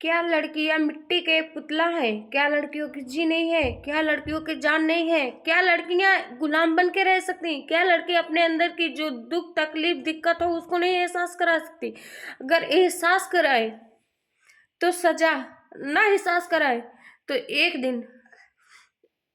क्या लड़कियां मिट्टी के पुतला है? क्या लड़कियों की जी नहीं है? क्या लड़कियों की जान नहीं है? क्या लड़कियां गुलाम बन के रह सकती? क्या लड़की अपने अंदर की जो दुख तकलीफ दिक्कत हो उसको नहीं एहसास करा सकती? अगर एहसास कराए तो सजा, ना एहसास कराए तो एक दिन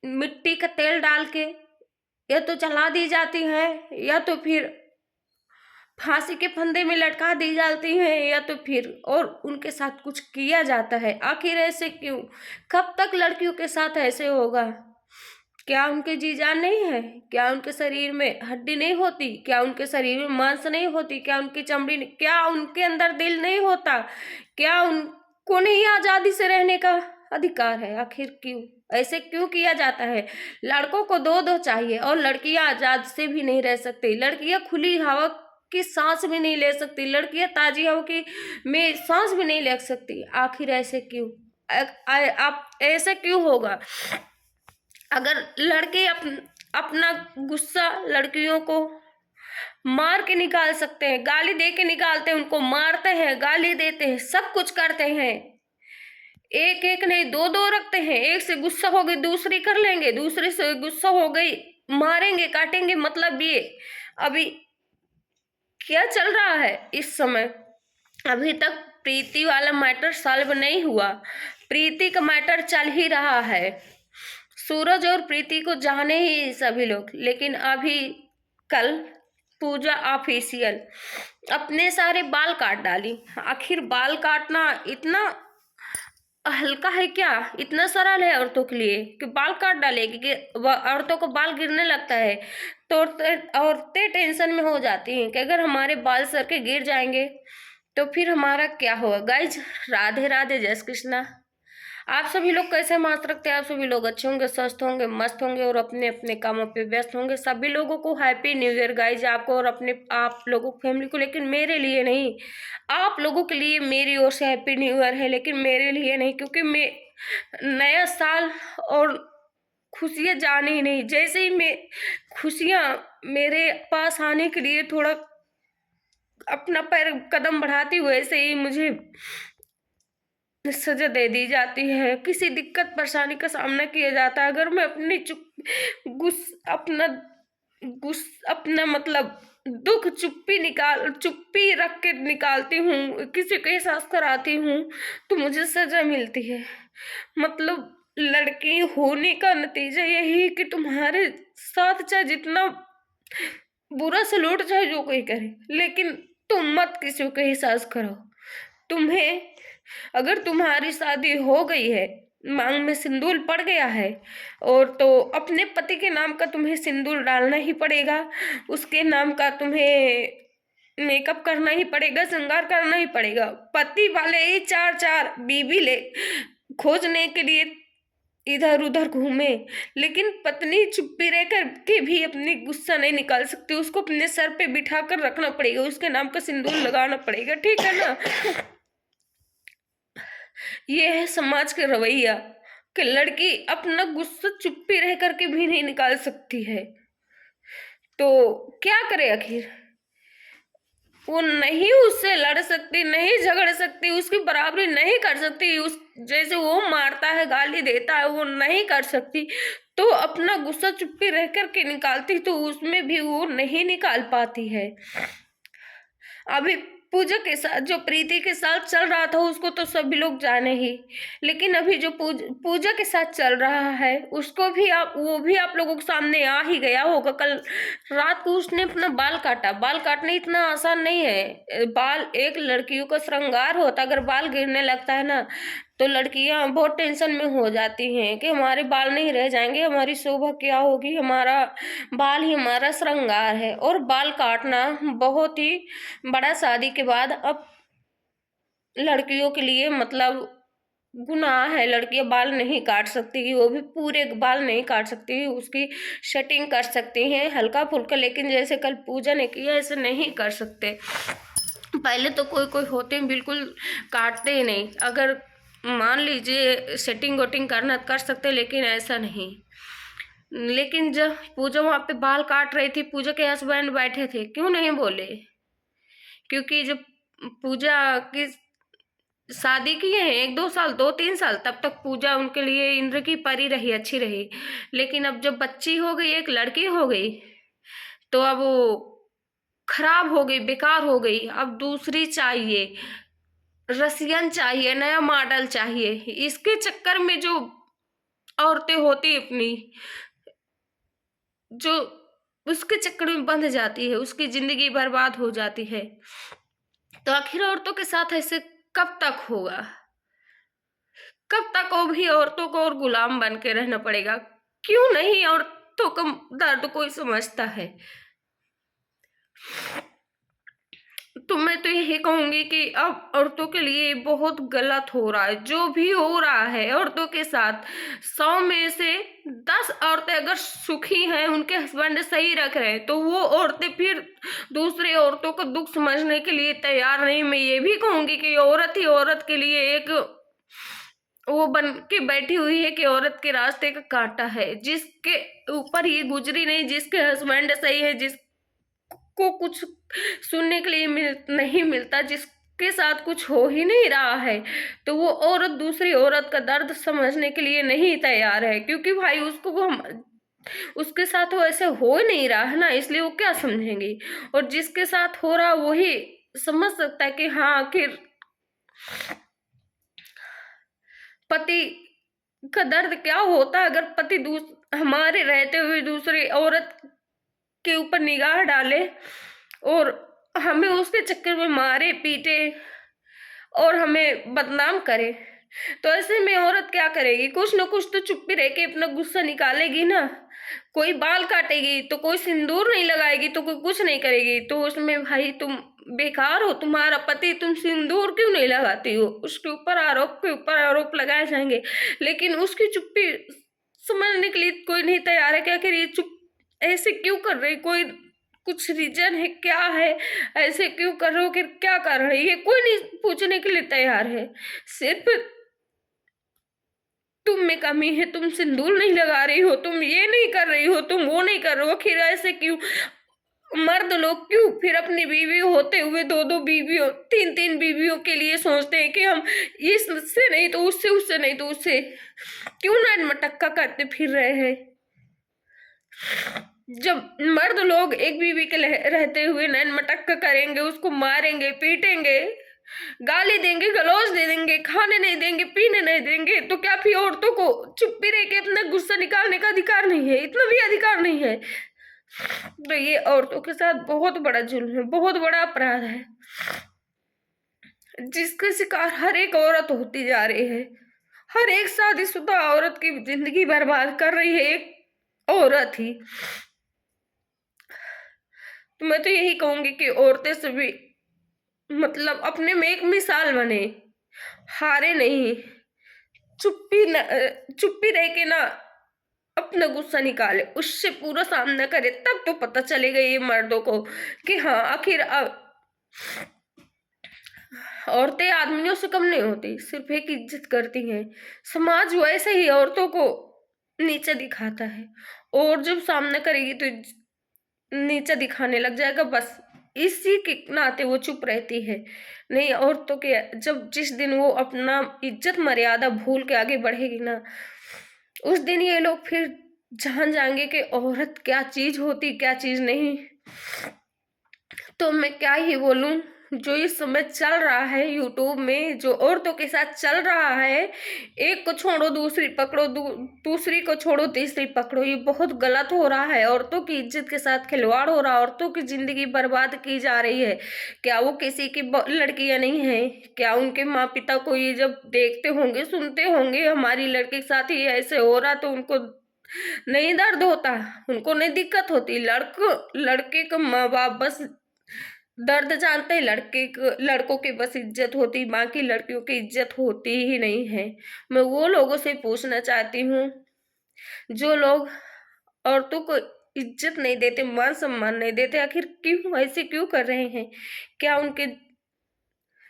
मिट्टी का तेल डाल के या तो जला दी जाती है, या तो फिर फांसी के फंदे में लटका दी जाती हैं, या तो फिर और उनके साथ कुछ किया जाता है। आखिर ऐसे क्यों? कब तक लड़कियों के साथ ऐसे होगा? क्या उनके जी जान नहीं है? क्या उनके शरीर में हड्डी नहीं होती? क्या उनके शरीर में मांस नहीं होती? क्या उनकी चमड़ी नहीं? क्या उनके अंदर दिल नहीं होता? क्या उनको नहीं आजादी से रहने का अधिकार है? आखिर क्यों ऐसे क्यों किया जाता है? लड़कों को दो दो चाहिए और लड़कियां आजाद से भी नहीं रह सकती। लड़कियां खुली हवा की सांस भी नहीं ले सकती। लड़कियां ताजी हवा की में सांस भी नहीं ले सकती। आखिर ऐसे क्यों? आप ऐसे क्यों होगा? अगर लड़के अपना गुस्सा लड़कियों को मार के निकाल सकते हैं, गाली दे के निकालते हैं, उनको मारते हैं, गाली देते हैं, सब कुछ करते हैं, एक एक नहीं दो दो रखते हैं, एक से गुस्सा हो गई दूसरी कर लेंगे, दूसरे से गुस्सा हो गई मारेंगे काटेंगे, मतलब ये अभी क्या चल रहा है इस समय? अभी तक प्रीति वाला मैटर सॉल्व नहीं हुआ। प्रीति का मैटर चल ही रहा है। सूरज और प्रीति को जाने ही सभी लोग, लेकिन अभी कल पूजा ऑफिशियल अपने सारे बाल काट डाली। आखिर बाल काटना इतना हल्का है क्या? इतना सरल है औरतों के लिए कि बाल काट डालेगी कि औरतों को बाल गिरने लगता है तो औरतें टेंशन में हो जाती हैं कि अगर हमारे बाल सर के गिर जाएंगे तो फिर हमारा क्या होगा। गाइज, राधे राधे, जय श्री कृष्णा। आप सभी लोग कैसे मास रखते हैं? आप सभी लोग अच्छे होंगे, स्वस्थ होंगे, मस्त होंगे और अपने अपने कामों पे व्यस्त होंगे। सभी लोगों को हैप्पी न्यू ईयर गाइज, आपको और अपने आप लोगों की फैमिली को। लेकिन मेरे लिए नहीं, आप लोगों के लिए मेरी ओर से हैप्पी न्यू ईयर है, लेकिन मेरे लिए नहीं, क्योंकि मैं नया साल और खुशियाँ जाने ही नहीं। जैसे ही मैं खुशियाँ मेरे पास आने के लिए थोड़ा अपना पैर कदम बढ़ाती हूँ, वैसे ही मुझे सजा दे दी जाती है, किसी दिक्कत परेशानी का सामना किया जाता है। अगर मैं अपनी अपना मतलब दुख चुप्पी रख के निकालती हूँ, किसी को एहसास कराती हूँ तो मुझे सजा मिलती है। मतलब लड़की होने का नतीजा यही है कि तुम्हारे साथ चाहे जितना बुरा सलूट चाहे जो कोई करे, लेकिन तुम मत किसी को एहसास करो। तुम्हें अगर तुम्हारी शादी हो गई है, मांग में सिंदूर पड़ गया है, और तो अपने पति के नाम का तुम्हें सिंदूर डालना ही पड़ेगा, उसके नाम का तुम्हें मेकअप करना ही पड़ेगा, श्रृंगार करना ही पड़ेगा। पति वाले ही चार चार बीवी ले खोजने के लिए इधर उधर घूमे, लेकिन पत्नी चुप्पी रह कर के भी अपनी गुस्सा नहीं निकाल सकती। उसको अपने सर पे बिठा कर रखना पड़ेगा, उसके नाम का सिंदूर लगाना पड़ेगा, ठीक है ना? ये है समाज का रवैया कि लड़की अपना गुस्सा चुप्पी रह करके भी नहीं निकाल सकती है। तो क्या करे आखिर? वो नहीं उससे लड़ सकती, नहीं झगड़ सकती, उसकी बराबरी नहीं कर सकती, उस जैसे वो मारता है गाली देता है वो नहीं कर सकती, तो अपना गुस्सा चुप्पी रह करके निकालती, तो उसमें भी वो नहीं निकाल पाती है। अभी पूजा के साथ जो प्रीति के साथ चल रहा था उसको तो सभी लोग जाने ही, लेकिन अभी जो पूजा के साथ चल रहा है उसको भी वो भी आप लोगों के सामने आ ही गया होगा। कल रात को उसने अपना बाल काटा। बाल काटना इतना आसान नहीं है। बाल एक लड़कियों का श्रृंगार होता, अगर बाल गिरने लगता है ना तो लड़कियां बहुत टेंशन में हो जाती हैं कि हमारे बाल नहीं रह जाएंगे, हमारी शोभा क्या होगी, हमारा बाल ही हमारा श्रृंगार है। और बाल काटना बहुत ही बड़ा शादी के बाद अब लड़कियों के लिए मतलब गुनाह है। लड़कियां बाल नहीं काट सकती, वो भी पूरे बाल नहीं काट सकती, उसकी सेटिंग कर सकती हैं हल्का फुल्का, लेकिन जैसे कल पूजा ने किया ऐसे नहीं कर सकते। पहले तो कोई कोई होते हैं बिल्कुल काटते ही नहीं, अगर मान लीजिए सेटिंग वोटिंग करना कर सकते, लेकिन ऐसा नहीं। लेकिन जब पूजा वहाँ पे बाल काट रही थी, पूजा के हस्बैंड बैठे थे, क्यों नहीं बोले? क्योंकि जब पूजा की शादी किए हैं 1-2 साल, 2-3 साल, तब तक पूजा उनके लिए इंद्र की परी रही, अच्छी रही। लेकिन अब जब बच्ची हो गई, एक लड़की हो गई, तो अब वो खराब हो गई, बेकार हो गई। अब दूसरी चाहिए, रसियन चाहिए, नया मॉडल चाहिए। इसके चक्कर में जो औरतें होती अपनी, जो उसके चक्कर में बंध जाती है, उसकी जिंदगी बर्बाद हो जाती है। तो आखिर औरतों के साथ ऐसे कब तक होगा? कब तक वो भी औरतों को और गुलाम बन के रहना पड़ेगा? क्यों नहीं औरतों का दर्द कोई समझता है? तो मैं तो यही कहूंगी कि अब औरतों के लिए बहुत गलत हो रहा है जो भी हो रहा है औरतों के साथ। 100 में से 10 औरतें अगर सुखी हैं, उनके हस्बैंड सही रख रहे हैं, तो वो औरतें फिर दूसरी औरतों का दुख समझने के लिए तैयार नहीं। मैं ये भी कहूंगी कि औरत ही औरत के लिए एक वो बन के बैठी हुई है कि औरत के रास्ते का कांटा है, जिसके ऊपर ये गुजरी नहीं, जिसके हस्बैंड सही है, जिसको कुछ सुनने के लिए नहीं मिलता, जिसके साथ कुछ हो ही नहीं रहा है, तो वो औरत दूसरी औरत का दर्द समझने के लिए नहीं तैयार है। क्योंकि भाई उसके साथ वो ऐसे हो ही नहीं रहा है ना, इसलिए वो क्या समझेंगी। और जिसके साथ हो रहा वही समझ सकता है कि हाँ, आखिर पति का दर्द क्या होता है। अगर पति हमारे रहते हुए दूसरी औरत के ऊपर निगाह डाले और हमें उसके चक्कर में मारे पीटे और हमें बदनाम करे, तो ऐसे में औरत क्या करेगी? कुछ न कुछ तो चुप्पी रह के अपना गुस्सा निकालेगी ना। कोई बाल काटेगी, तो कोई सिंदूर नहीं लगाएगी, तो कोई कुछ नहीं करेगी। तो उसमें भाई तुम बेकार हो, तुम्हारा पति, तुम सिंदूर क्यों नहीं लगाती हो? उसके ऊपर आरोप के ऊपर आरोप लगाए जाएंगे, लेकिन उसकी चुप्पी समझने के लिए कोई नहीं तैयार है कि आखिर ये चुप ऐसे क्यों कर रही। कोई कुछ रीजन है, क्या है, ऐसे क्यों कर रहे हो, कि क्या कर रही है, कोई नहीं पूछने के लिए तैयार है। सिर्फ तुम में कमी है, तुम सिंदूर नहीं लगा रही हो, तुम ये नहीं कर रही हो, तुम वो नहीं कर रहे हो, आखिर ऐसे क्यों? मर्द लोग क्यों फिर अपनी बीवी होते हुए 2-2 बीवियों, 3-3 बीवियों के लिए सोचते हैं कि हम इससे नहीं तो उससे, उससे नहीं तो उससे, क्यों ना मटक्का करते फिर रहे हैं? जब मर्द लोग एक बीवी के रहते हुए नैन मटक्का करेंगे, उसको मारेंगे, पीटेंगे, गाली देंगे, गलौज दे देंगे, खाने नहीं देंगे, पीने नहीं देंगे, तो क्या फिर औरतों को चुप्पी रह के अपना गुस्सा निकालने का अधिकार नहीं है? इतना भी अधिकार नहीं है? तो ये औरतों के साथ बहुत बड़ा जुल्म है, बहुत बड़ा अपराध है, जिसके शिकार हर एक औरत होती जा रही है। हर एक शादीशुदा औरत की जिंदगी बर्बाद कर रही है एक औरत ही। तो मैं तो यही कहूंगी कि औरतें सभी मतलब अपने में एक मिसाल बने, हारे नहीं, चुप्पी रह के ना अपना गुस्सा निकाले, उससे पूरा सामना करे, तब तो पता चलेगा ये मर्दों को कि हाँ, आखिर औरतें आदमियों से कम नहीं होती, सिर्फ एक इज्जत करती हैं। समाज वैसे ही औरतों को नीचे दिखाता है, और जब सामना करेगी तो नीचे दिखाने लग जाएगा। बस इसी के नाते वो चुप रहती है। नहीं, औरतों के जिस दिन वो अपना इज्जत मर्यादा भूल के आगे बढ़ेगी ना, उस दिन ये लोग फिर जान जाएंगे कि औरत क्या चीज होती, क्या चीज नहीं। तो मैं क्या ही बोलूं, जो इस समय चल रहा है यूट्यूब में, जो औरतों के साथ चल रहा है, एक को छोड़ो दूसरी पकड़ो, दूसरी को छोड़ो तीसरी पकड़ो, ये बहुत गलत हो रहा है। औरतों की इज्जत के साथ खिलवाड़ हो रहा है, औरतों की जिंदगी बर्बाद की जा रही है। क्या वो किसी की लड़कियां नहीं है? क्या उनके माँ पिता को ये जब देखते होंगे, सुनते होंगे हमारी लड़की के साथ ही ऐसे हो रहा, तो उनको नहीं दर्द होता? उनको नहीं दिक्कत होती? लड़के का माँ बाप बस दर्द जानते हैं, लड़कों की बस इज्जत होती, बाकी लड़कियों की इज्जत होती ही नहीं है। मैं वो लोगों से पूछना चाहती हूँ जो लोग औरतों को इज्जत नहीं देते, मान सम्मान नहीं देते, आखिर क्यों ऐसे क्यों कर रहे हैं? क्या उनके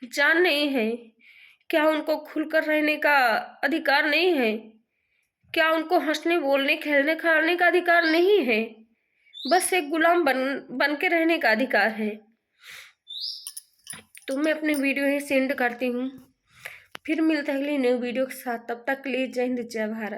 जान नहीं है? क्या उनको खुलकर रहने का अधिकार नहीं है? क्या उनको हंसने, बोलने, खेलने, खाने का अधिकार नहीं है? बस एक गुलाम बन के रहने का अधिकार है। तो मैं अपनी वीडियो ही सेंड करती हूँ। फिर मिलते हैं अगली न्यू वीडियो के साथ, तब तक के लिए जय हिंद जय भारत।